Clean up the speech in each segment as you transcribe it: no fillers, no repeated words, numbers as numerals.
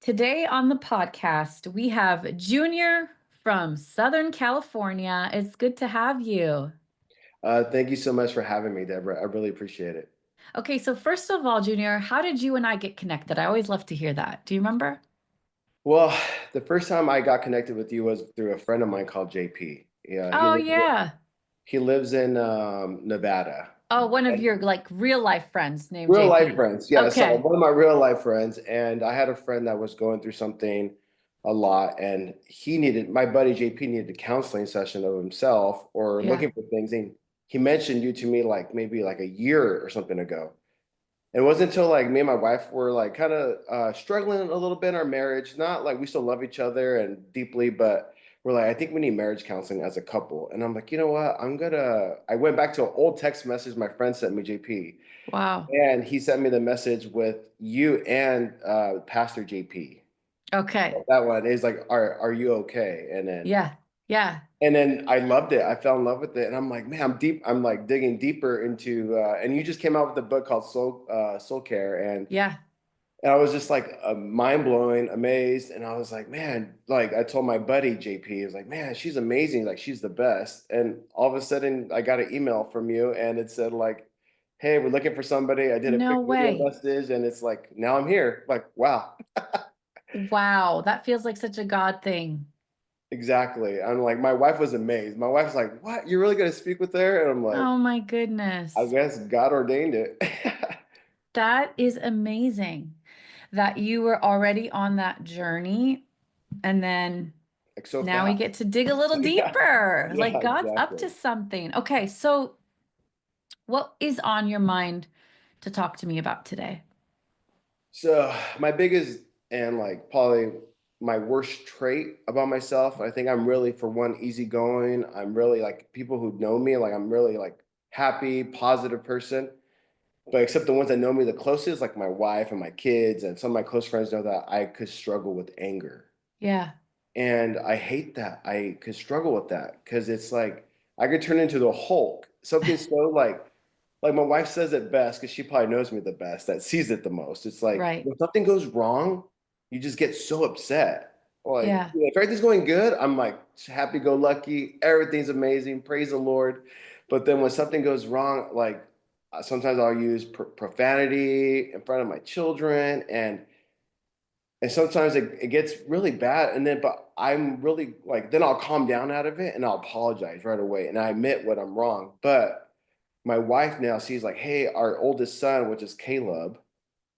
Today on the podcast, we have Junior from Southern California. It's good to have you. Thank you so much for having me, Deborah. I really appreciate it. Okay, so first of all, Junior, how did you and I get connected? I always love to hear that. Do you remember? Well, the first time I got connected with you was through a friend of mine called JP. Yeah, Oh, yeah. he lives in Nevada. Oh, one of And your like real life friends named real life JP. friends, yeah. So Okay. one of my real life friends, and I had a friend that was going through something a lot, and my buddy JP needed a counseling session of himself or Yeah. looking for things. And he mentioned you to me like maybe like a year or something ago. It wasn't until like me and my wife were like kind of struggling a little bit in our marriage. Not like we still love each other and deeply, but we're like, I think we need marriage counseling as a couple. And I'm like, you know what? I went back to an old text message my friend sent me, JP, Wow. and he sent me the message with you and Pastor JP. Okay. That one is like, are you okay? Yeah. Yeah. And then I loved it. I fell in love with it, and I'm like, man, I'm deep. I'm like digging deeper into. And you just came out with a book called Soul Care, Yeah. and I was just like mind blowing, amazed. And I was like, man, like I told my buddy JP, I was like, man, she's amazing. Like she's the best. And all of a sudden I got an email from you and it said like, hey, we're looking for somebody. I did a No quick video way. message and it's like, now I'm here. Like, wow. Wow. That feels like such a God thing. Exactly. I'm like, my wife was amazed. My wife's like, what? You're really going to speak with her? And I'm like, Oh my I goodness. guess God ordained it. That is amazing that you were already on that journey and then Like so now we fast. get to dig a little Yeah. deeper. Like Yeah, God's up exactly. to something. Okay, so what is on your mind to talk to me about today? So my biggest and like probably my worst trait about myself, I think I'm really for one easygoing. I'm really like people who know me, like I'm really like happy, positive person. But except the ones that know me the closest, like my wife and my kids and some of my close friends know that I could struggle with anger. Yeah. And I hate that. I could struggle with that because it's like I could turn into the Hulk. Something so like my wife says it best because she probably knows me the best, that sees it the most. It's like Right. when something goes wrong, you just get so upset. Like Yeah. if everything's going good, I'm like happy go lucky, everything's amazing, praise the Lord. But then when something goes wrong, like sometimes I'll use profanity in front of my children, and sometimes it gets really bad. And then, but I'm really like, then I'll calm down out of it and I'll apologize right away and I admit what I'm wrong. But my wife now sees like, hey, our oldest son, which is Caleb,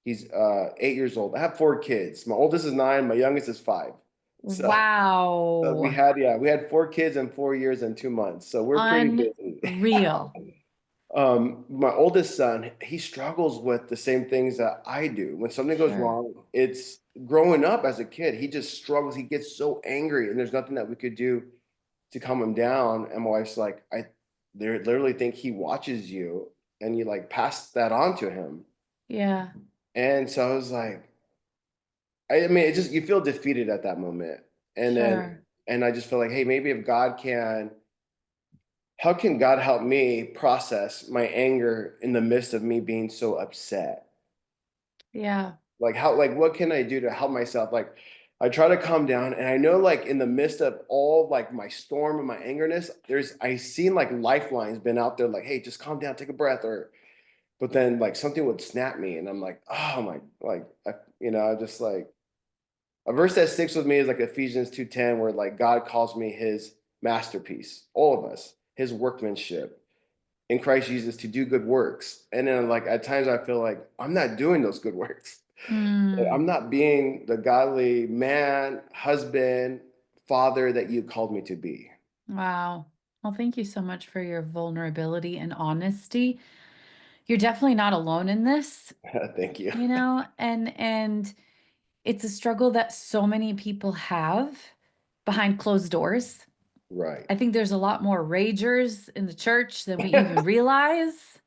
he's 8 years old. I have four kids. My oldest is 9, my youngest is 5. So, so Wow. we had 4 kids in 4 years and 2 months. So we're pretty busy. Unreal. My oldest son, he struggles with the same things that I do. When something goes Sure. wrong, it's growing up as a kid, he just struggles. He gets so angry, and there's nothing that we could do to calm him down. And my wife's like, they literally think he watches you, and you like pass that on to him. Yeah. And so I was like, I mean, it just you feel defeated at that moment, and then Sure. and I just feel like, hey, maybe if God can how can God help me process my anger in the midst of me being so upset? Yeah. Like what can I do to help myself? Like I try to calm down and I know like in the midst of all like my storm and my angerness, I seen like lifelines been out there like, hey, just calm down, take a breath, or but then like something would snap me and I'm like, oh my like just like a verse that sticks with me is like Ephesians 2:10, where like God calls me his masterpiece, all of us, his workmanship in Christ Jesus to do good works. And then like at times I feel like I'm not doing those good works. I'm Mm. not being the godly man, husband, father that you called me to be. Wow. Well, thank you so much for your vulnerability and honesty. You're definitely not alone in this, Thank you. and it's a struggle that so many people have behind closed doors. Right. I think there's a lot more ragers in the church than we even I realize.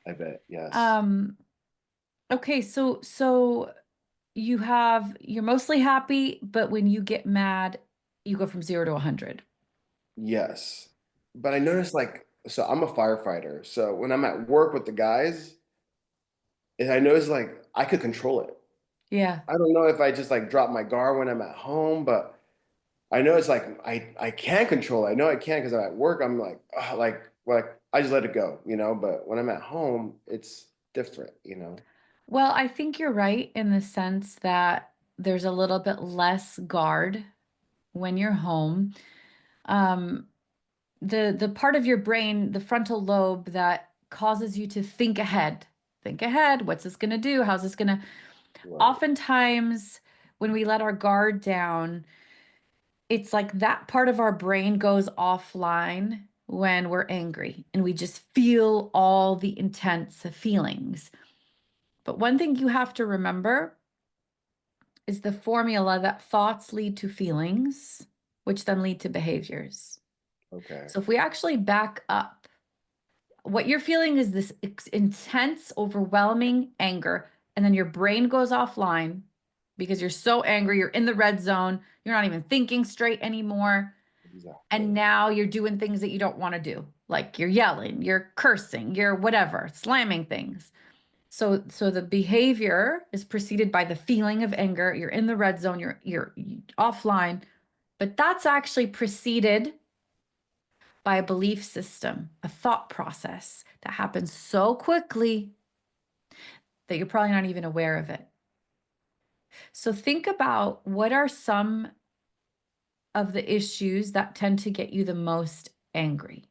bet. Yes. Um, okay, so you're mostly happy, but when you get mad, you go from 0 to 100. Yes. But I noticed like, so I'm a firefighter. So when I'm at work with the guys, and I noticed like I could control it. Yeah. I don't know if I just like drop my guard when I'm at home, but I know it's like I can control it. I know I can because I'm at work. I'm like, oh, like I just let it go, you know. But when I'm at home, it's different, you know. Well, I think you're right in the sense that there's a little bit less guard when you're home. Um, the part of your brain, the frontal lobe that causes you to think ahead, what's this going to do? How's this going to? Right. Oftentimes, when we let our guard down, it's like that part of our brain goes offline when we're angry and we just feel all the intense feelings. But one thing you have to remember is the formula that thoughts lead to feelings, which then lead to behaviors. Okay. So if we actually back up, what you're feeling is this intense, overwhelming anger, and then your brain goes offline because you're so angry, you're in the red zone, you're not even thinking straight anymore. And Exactly. now you're doing things that you don't want to do. Like you're yelling, you're cursing, you're whatever, slamming things. So the behavior is preceded by the feeling of anger. You're in the red zone, you're offline, but that's actually preceded by a belief system, a thought process that happens so quickly that you're probably not even aware of it. So think about what are some of the issues that tend to get you the most angry?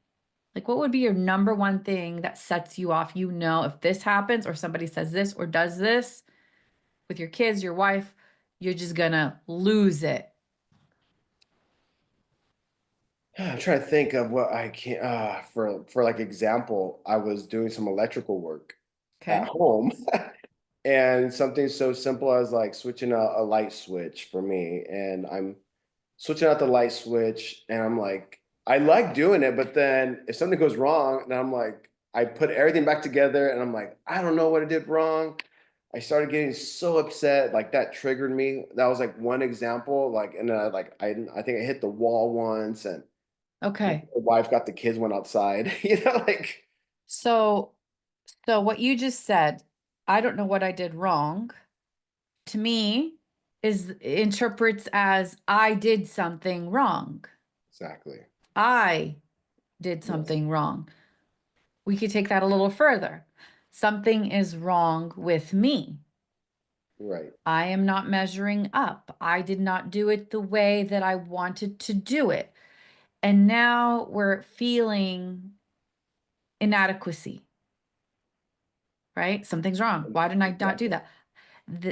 Like, what would be your number one thing that sets you off? You know, if this happens or somebody says this or does this with your kids, your wife, you're just gonna lose it. I'm trying to think of what I can for like example, I was doing some electrical work at Okay. home and something so simple as like switching a light switch for me. And I'm switching out the light switch and I'm like, I like doing it, but then if something goes wrong, and I'm like, I put everything back together and I'm like, I don't know what I did wrong. I started getting so upset, like that triggered me. That was like one example. Like, and then I think I hit the wall once, and my Okay. wife got the kids went outside. Like So, so what you just said, I don't know what I did wrong, to me is interprets as I did something wrong. exactly. I did Yes. something wrong. We could take that a little further. Something is wrong with me. Right. I am not measuring up. I did not do it the way that I wanted to do it. And now we're feeling inadequacy, right? Something's wrong. Why didn't I not do Exactly. that?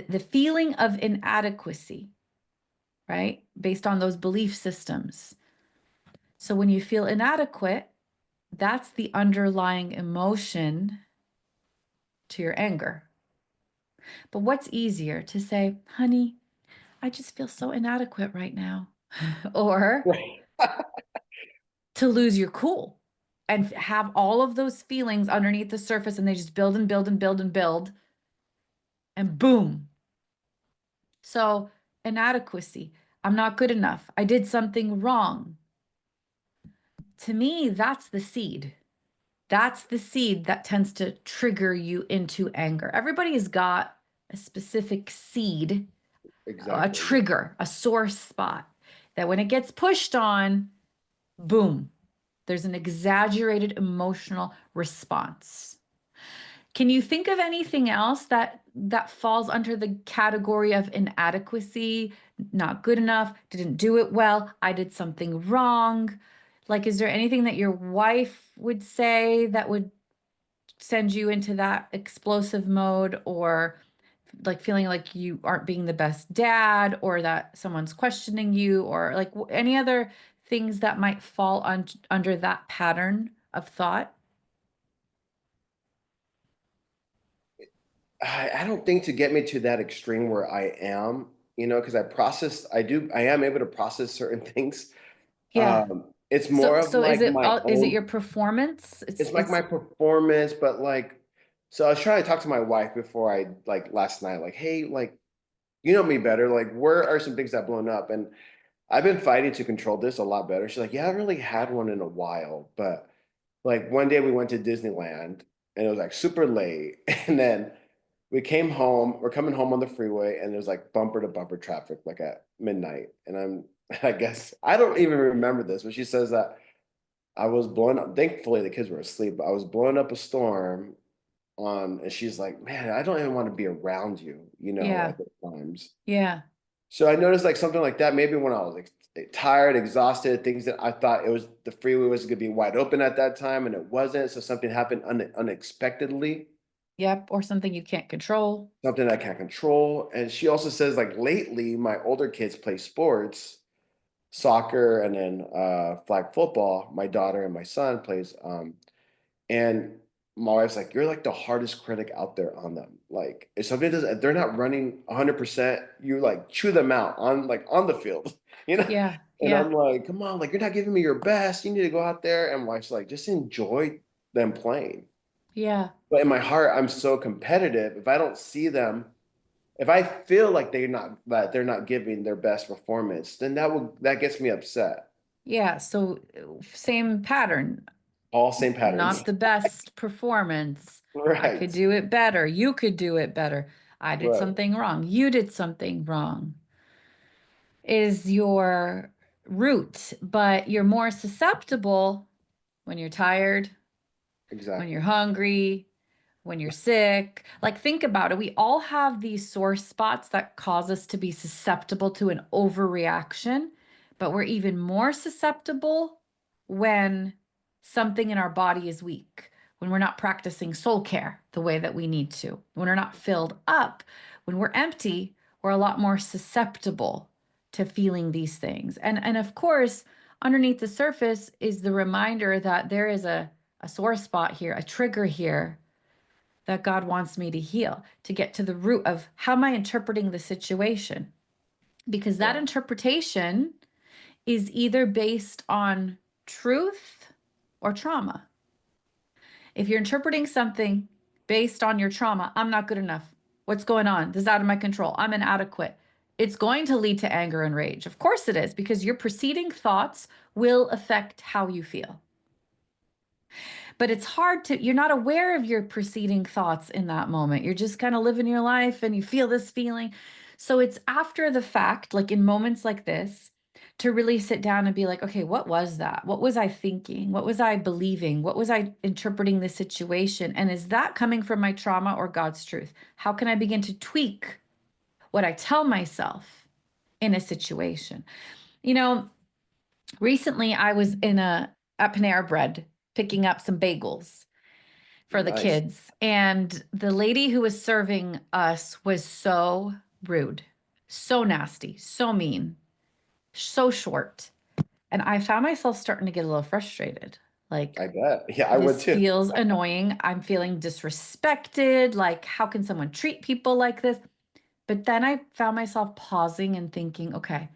The feeling of inadequacy, right? Based on those belief systems. So when you feel inadequate, that's the underlying emotion to your anger. But what's easier to say, honey, I just feel so inadequate right now, or Right. to lose your cool and have all of those feelings underneath the surface and they just build and build and build and build and boom. So, inadequacy. I'm not good enough. I did something wrong. To me, that's the seed. That's the seed that tends to trigger you into anger. Everybody's got a specific seed, a Exactly. trigger, a sore spot that when it gets pushed on, boom, there's an exaggerated emotional response. Can you think of anything else that falls under the category of inadequacy, not good enough, didn't do it well, I did something wrong? Like, is there anything that your wife would say that would send you into that explosive mode, or like feeling like you aren't being the best dad, or that someone's questioning you, or like any other things that might fall under that pattern of thought? I don't think to get me to that extreme where I am, because I am able to process certain things. Yeah. It's So more of so is like it my is it your own, performance? it's like It's my performance, but like, so I was trying to talk to my wife before like last night, like, hey, like, you know me better. Like, where are some things that blown up? And I've been fighting to control this a lot better. She's like, yeah, I haven't really had one in a while, but like one day we went to Disneyland and it was like super late. And then we came home, we're coming home on the freeway, and there's like bumper to bumper traffic like at midnight. And I guess, I don't even remember this, but she says that I was blowing up. Thankfully, the kids were asleep, but I was blowing up a storm and she's like, man, I don't even want to be around you, Yeah. at the times. Yeah. So I noticed like something like that, maybe when I was like tired, exhausted, things that I thought the freeway was going to be wide open at that time and it wasn't. So something happened unexpectedly, Yep. Or something you can't control. something I can't control. And she also says like lately, my older kids play sports, soccer, and then flag football. My daughter and my son plays. And my wife's like, you're like the hardest critic out there on them. Like if something does, if they're not running 100%, you like chew them out on the field, you know? Yeah. And I'm Yeah. like, come on, like you're not giving me your best. You need to go out there. And my wife's like, just enjoy them playing. Yeah. But in my heart, I'm so competitive. If I don't see them, if I feel like they're not giving their best performance, then that gets me upset. Yeah. So same pattern. All same patterns. Not the best performance. I could Right. do it better. You could do it better. I did Right. something wrong. You did something wrong is your root, but you're more susceptible when you're tired, when you're Exactly. hungry, when you're sick. Like, think about it. We all have these sore spots that cause us to be susceptible to an overreaction, but we're even more susceptible when something in our body is weak, when we're not practicing soul care the way that we need to, when we're not filled up, when we're empty, we're a lot more susceptible to feeling these things. And of course, underneath the surface is the reminder that there is a sore spot here, a trigger here that God wants me to heal, to get to the root of how am I interpreting the situation? Because that Yeah. interpretation is either based on truth or trauma. If you're interpreting something based on your trauma, I'm not good enough. What's going on? This is out of my control. I'm inadequate. It's going to lead to anger and rage. Of course it is, because your preceding thoughts will affect how you feel. But it's hard to, you're not aware of your preceding thoughts in that moment. You're just kind of living your life and you feel this feeling. So it's after the fact, like in moments like this, to really sit down and be like, okay, what was that? What was I thinking? What was I believing? What was I interpreting the situation? And is that coming from my trauma or God's truth? How can I begin to tweak what I tell myself in a situation? You know, recently I was at Panera Bread picking up some bagels for the Nice. kids. And the lady who was serving us was so rude, so nasty, so mean, so short. And I found myself starting to get a little frustrated. I Like, bet. Yeah, I would this too. feels annoying. I'm feeling disrespected. Like, how can someone treat people like this? But then I found myself pausing and thinking, okay,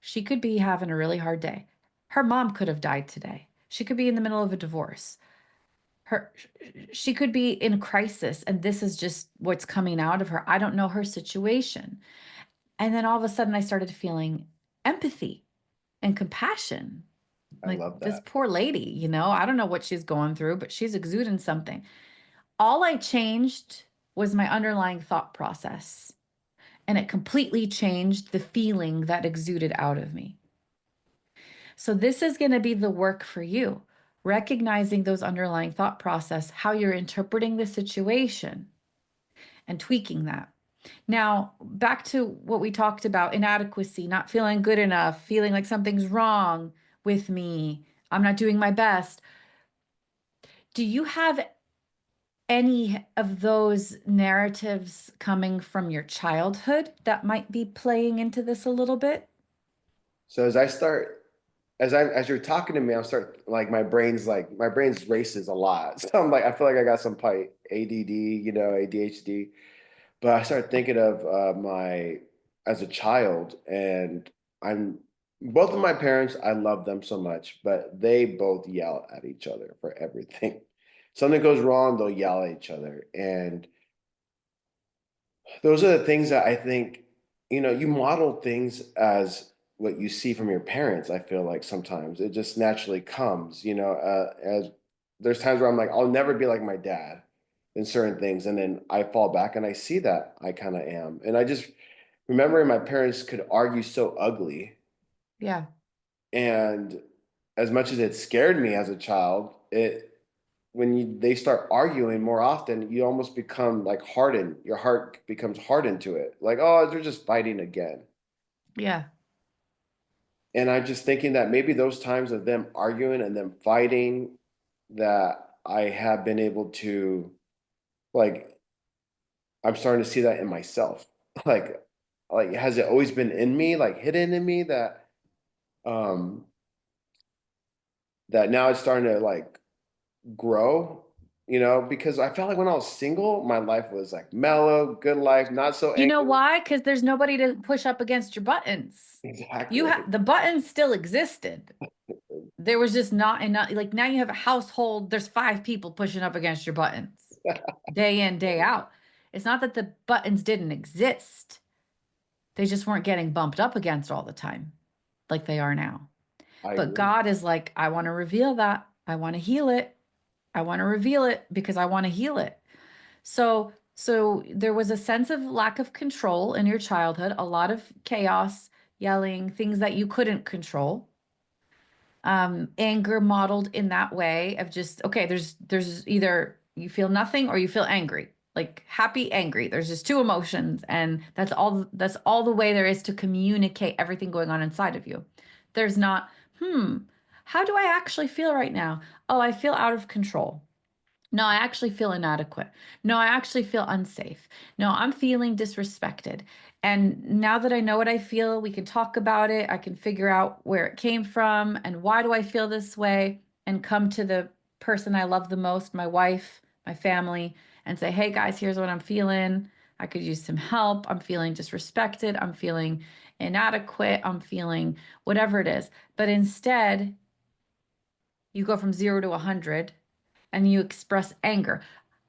she could be having a really hard day. Her mom could have died today. She could be in the middle of a divorce. Her She could be in crisis and this is just what's coming out of her. I don't know her situation. And then all of a sudden I started feeling empathy and compassion. I Like, love this that. poor lady, I don't know what she's going through, but she's exuding something. All I changed was my underlying thought process, and it completely changed the feeling that exuded out of me. So this is going to be the work for you, recognizing those underlying thought process, how you're interpreting the situation and tweaking that. Now, back to what we talked about, inadequacy, not feeling good enough, feeling like something's wrong with me, I'm not doing my best. Do you have any of those narratives coming from your childhood that might be playing into this a little bit? So as you're talking to me, I'm start like my brain's races a lot. So I'm like I feel like I got some probably ADD, ADHD. But I started thinking of my as a child, and I'm both of my parents, I love them so much, but they both yell at each other for everything. Something goes wrong, they'll yell at each other. And those are the things that I think, you model things as what you see from your parents. I feel like sometimes it just naturally comes, as there's times where I'm like, I'll never be like my dad. in certain things. And then I fall back and I see that I kind of am. And I just remembering my parents could argue so ugly. Yeah. And as much as it scared me as a child, when they start arguing more often, you almost become like hardened. Your heart becomes hardened to it. Like, oh, they're just fighting again. Yeah. And I'm just thinking that maybe those times of them arguing and them fighting, that I have been able to, like, I'm starting to see that in myself. Like, has it always been in me, like hidden in me um, that now it's starting to like grow, because I felt like when I was single, my life was like mellow, good life, not so You know angry. why? Because there's nobody to push up against your buttons. Exactly. The buttons still existed. There was just not enough. Like now you have a household, there's five people pushing up against your buttons day in, day out. It's not that the buttons didn't exist. They just weren't getting bumped up against all the time like they are now. I But agree. God is like, I want to reveal that. I want to heal it. I want to reveal it because I want to heal it. So there was a sense of lack of control in your childhood, a lot of chaos, yelling, things that you couldn't control. Anger modeled in that way of just, okay, there's either you feel nothing or you feel angry. Like happy, angry. There's just two emotions, and that's all the way there is to communicate everything going on inside of you. There's not, hmm, how do I actually feel right now? Oh, I feel out of control. No, I actually feel inadequate. No, I actually feel unsafe. No, I'm feeling disrespected. And now that I know what I feel, we can talk about it. I can figure out where it came from and why do I feel this way and come to the person I love the most, my wife, my family, and say, "Hey guys, here's what I'm feeling. I could use some help. I'm feeling disrespected. I'm feeling inadequate. I'm feeling whatever it is." But instead, you go from 0 to 100 and you express anger.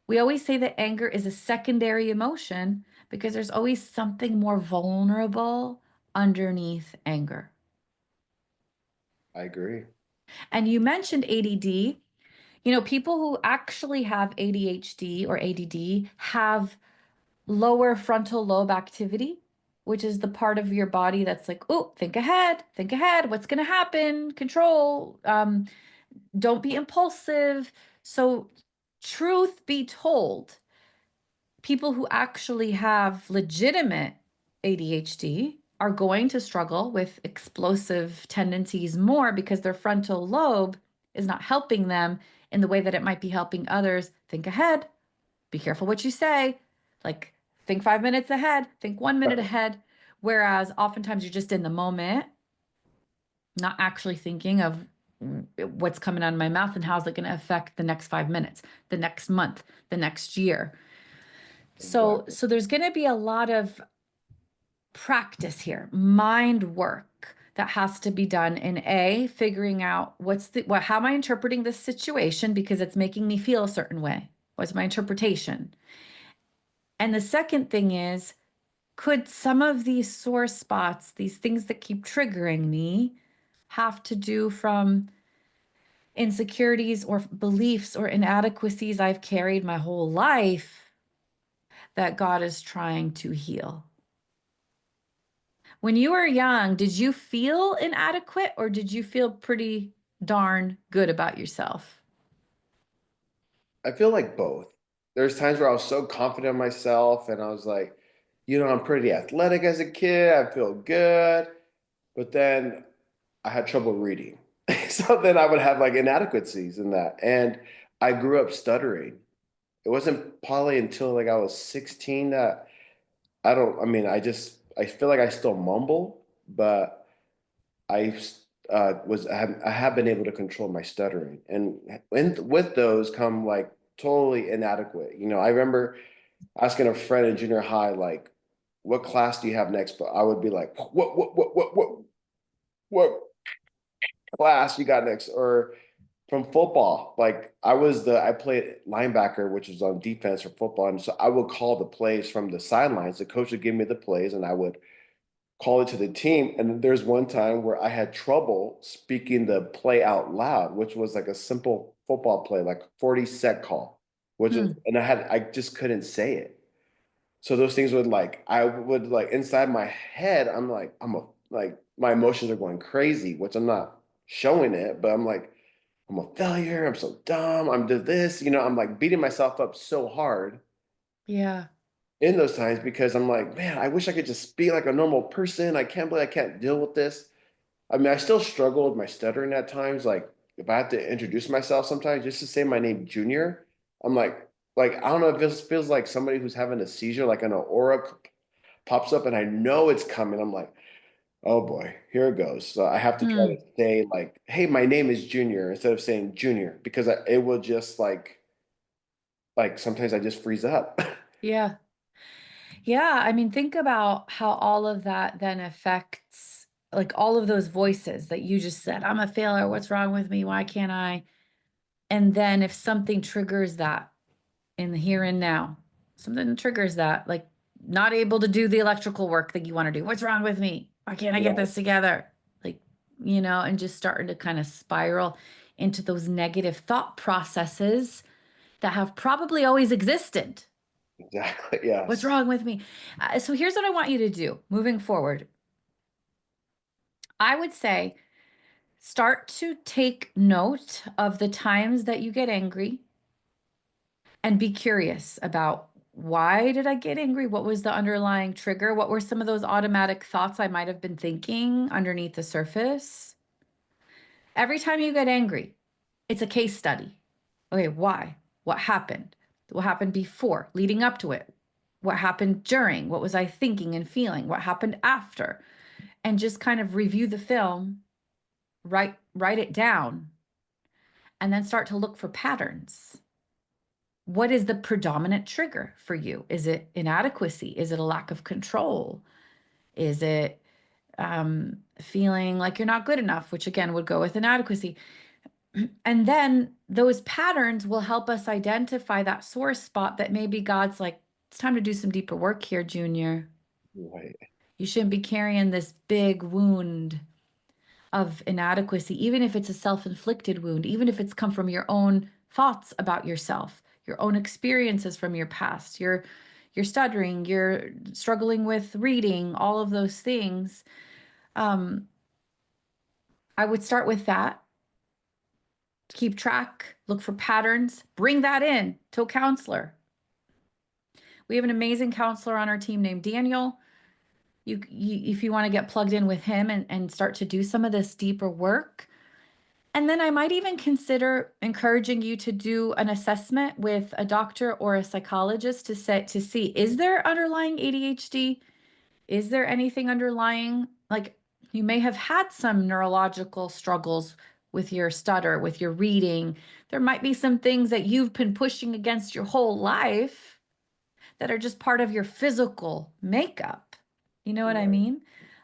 We always say that anger is a secondary emotion because there's always something more vulnerable underneath anger. I agree. And you mentioned ADD. You know, people who actually have ADHD or ADD have lower frontal lobe activity, which is the part of your body that's like, oh, think ahead, what's going to happen, control, don't be impulsive. So, truth be told, people who actually have legitimate ADHD are going to struggle with explosive tendencies more because their frontal lobe is not helping them in the way that it might be helping others. Think ahead, be careful what you say. Like, think 5 minutes ahead, think 1 minute ahead. Whereas oftentimes you're just in the moment, not actually thinking of what's coming out of my mouth and how's it going to affect the next 5 minutes, the next month, the next year. So, Exactly. so there's going to be a lot of practice here, mind work that has to be done in figuring out how am I interpreting this situation because it's making me feel a certain way. What's my interpretation? And the second thing is, could some of these sore spots, these things that keep triggering me, have to do from insecurities or beliefs or inadequacies I've carried my whole life that God is trying to heal? When you were young, did you feel inadequate or did you feel pretty darn good about yourself? I feel like both. There's times where I was so confident in myself and I was like, I'm pretty athletic as a kid. I feel good. But then I had trouble reading. So then I would have like inadequacies in that. And I grew up stuttering. It wasn't probably until like I was 16 that I mean, I feel like I still mumble, but I I have been able to control my stuttering. With those come like totally inadequate. I remember asking a friend in junior high, like, what class do you have next? But I would be like, what class you got next? Or from football, like I played linebacker, which was on defense for football. And so I would call the plays from the sidelines. The coach would give me the plays and I would call it to the team. And there's one time where I had trouble speaking the play out loud, which was like a simple football play, like 40 set call. which was, Hmm. and I just couldn't say it. So those things would like, I would like inside my head, I'm like, like my emotions are going crazy, which I'm not showing it, but I'm like, I'm a failure. I'm so dumb. I'm do this, I'm like beating myself up so hard Yeah. in those times because I'm like, man, I wish I could just be like a normal person. I can't believe I can't deal with this. I mean, I still struggle with my stuttering at times. Like if I have to introduce myself sometimes just to say my name Junior, I'm like I don't know if this feels like somebody who's having a seizure, like an aura pops up and I know it's coming. I'm like, oh boy, here it goes. So I have to try to Hmm. say like, hey, my name is Junior instead of saying Junior because it will just like sometimes I just freeze up. Yeah. Yeah. I mean, think about how all of that then affects like all of those voices that you just said, I'm a failure. What's wrong with me? Why can't I? And then if something triggers that in the here and now, something triggers that, like not able to do the electrical work that you want to do. What's wrong with me? Why can't I get Right. this together? Like, and just starting to kind of spiral into those negative thought processes that have probably always existed. Exactly. What's Yes. wrong with me? So here's what I want you to do moving forward. I would say start to take note of the times that you get angry and be curious about why did I get angry? What was the underlying trigger? What were some of those automatic thoughts I might have been thinking underneath the surface? Every time you get angry, it's a case study. Okay, why? What happened? What happened before, leading up to it? What happened during? What was I thinking and feeling? What happened after? And just kind of review the film, write it down, and then start to look for patterns. What is the predominant trigger for you? Is it inadequacy? Is it a lack of control? Is it feeling like you're not good enough, which again would go with inadequacy? And then those patterns will help us identify that sore spot that maybe God's like, it's time to do some deeper work here, Junior. Right. You shouldn't be carrying this big wound of inadequacy, even if it's a self-inflicted wound, even if it's come from your own thoughts about yourself, your own experiences from your past, you're stuttering, you're struggling with reading, all of those things. Um, I would start with that. Keep track, look for patterns, bring that in to a counselor. We have an amazing counselor on our team named Daniel. If you want to get plugged in with him and start to do some of this deeper work. And then I might even consider encouraging you to do an assessment with a doctor or a psychologist to see, is there underlying ADHD? Is there anything underlying? Like you may have had some neurological struggles with your stutter, with your reading. There might be some things that you've been pushing against your whole life that are just part of your physical makeup. You know what I Right. mean?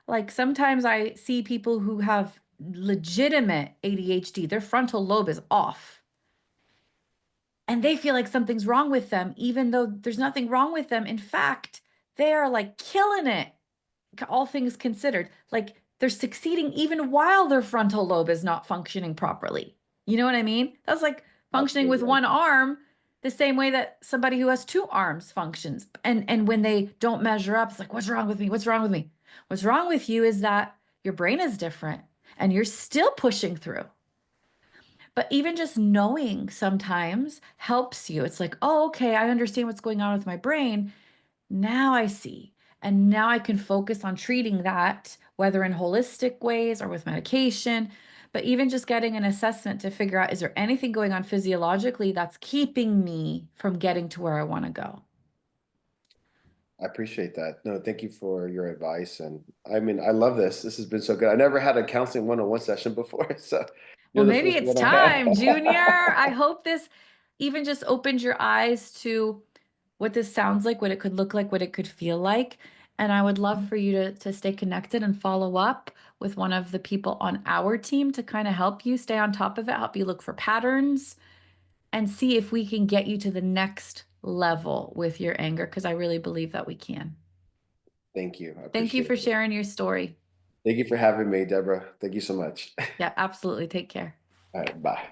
Like sometimes I see people who have legitimate ADHD, their frontal lobe is off, and they feel like something's wrong with them, even though there's nothing wrong with them. In fact, they are like killing it, all things considered. Like they're succeeding even while their frontal lobe is not functioning properly. You know what I mean? That's like functioning with Absolutely. one arm the same way that somebody who has two arms functions. And when they don't measure up, it's like, what's wrong with me? What's wrong with me? What's wrong with you is that your brain is different and you're still pushing through. But even just knowing sometimes helps you. It's like, oh, okay, I understand what's going on with my brain. Now I see. And now I can focus on treating that, whether in holistic ways or with medication, but even just getting an assessment to figure out, is there anything going on physiologically that's keeping me from getting to where I want to go? I appreciate that. No, thank you for your advice. And I mean, I love this. This has been so good. I never had a counseling one-on-one session before, so Well, you're the maybe first it's one I have. time, Junior. I hope this even just opened your eyes to what this sounds like, what it could look like, what it could feel like. And I would love for you to stay connected and follow up with one of the people on our team to kind of help you stay on top of it, help you look for patterns, and see if we can get you to the next level with your anger, because I really believe that we can. Thank you. I Thank you appreciate for it. sharing your story. Thank you for having me, Deborah. Thank you so much. Yeah, absolutely. Take care. All right, bye.